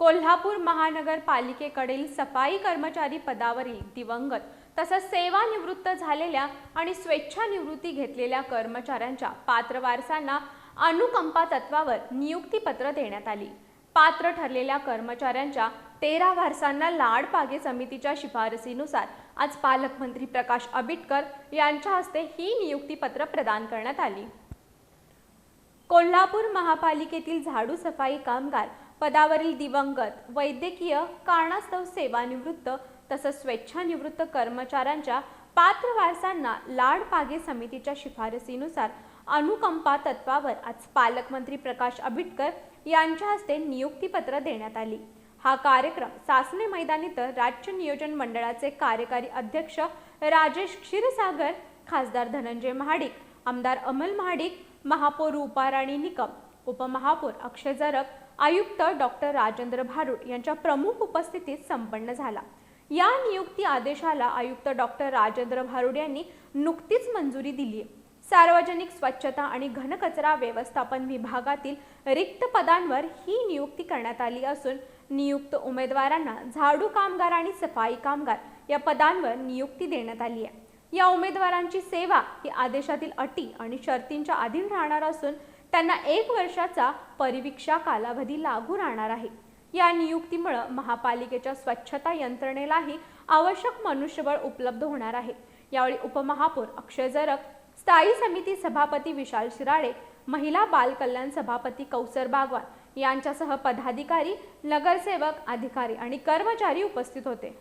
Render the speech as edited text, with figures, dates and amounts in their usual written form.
कोल्हापूर महानगरपालिकेकडील सफाई कर्मचारी पदावरील दिवंगत तसंच सेवानिवृत्त झालेल्या आणि स्वेच्छानिवृत्ती घेतलेल्या कर्मचाऱ्यांच्या पात्र वारसांना अनुकंपा तत्वावर नियुक्तीपत्र देण्यात आली। पात्र ठरलेल्या कर्मचाऱ्यांच्या 13 वारसांना लाडपागे समितीच्या शिफारसीनुसार आज पालकमंत्री प्रकाश आंबेडकर यांच्या हस्ते ही नियुक्तीपत्र प्रदान करण्यात आली। कोल्हापूर महापालिकेतील झाडू सफाई कामगार पदावरील दिवंगत, वैद्यकीय कारणास्तव सेवानिवृत्त तसंच स्वेच्छानिवृत्त कर्मचाऱ्यांच्या पात्र वारसांना लाडपागे समितीच्या शिफारसीनुसार अनुकंपा तत्वावर आज पालकमंत्री प्रकाश आंबेडकर यांच्या हस्ते नियुक्तीपत्र देण्यात आली। हा कार्यक्रम सासणे मैदान इथं राज्य नियोजन मंडळाचे कार्यकारी अध्यक्ष राजेश क्षीरसागर, खासदार धनंजय महाडिक, आमदार अमल महाडिक, महापौर रूपाराणी निकम, उपमहापौर अक्षय जरग, आयुक्त डॉक्टर राजेंद्र भारुड यांच्या प्रमुख उपस्थितीत संपन्न झाला। या नियुक्ती आदेशाला आयुक्त डॉक्टर राजेंद्र भारुड यांनी नुकतीच मंजुरी दिली आहे। सार्वजनिक स्वच्छता आणि घनकचरा व्यवस्थापन विभागातील रिक्त पदांवर ही नियुक्ती करण्यात आली असून नियुक्त उमेदवारांना झाडू कामगार आणि सफाई कामगार या पदांवर नियुक्ती देण्यात आली आहे। या उमेदवारांची सेवा ही आदेशातील अटी आणि शर्तींच्या अधीन राहणार असून त्यांना 1 वर्षाचा परिवीक्षा कालावधी लागू राहणार आहे। या नियुक्तीमुळे महापालिकेच्या स्वच्छता यंत्रणेलाही आवश्यक मनुष्यबळ उपलब्ध होणार आहे। यावेळी उपमहापौर अक्षय जरग, स्थायी समिती सभापती विशाल शिराळे, महिला बाल कल्याण सभापती कौसर बागवान यांच्यासह पदाधिकारी, नगरसेवक, अधिकारी आणि कर्मचारी उपस्थित होते।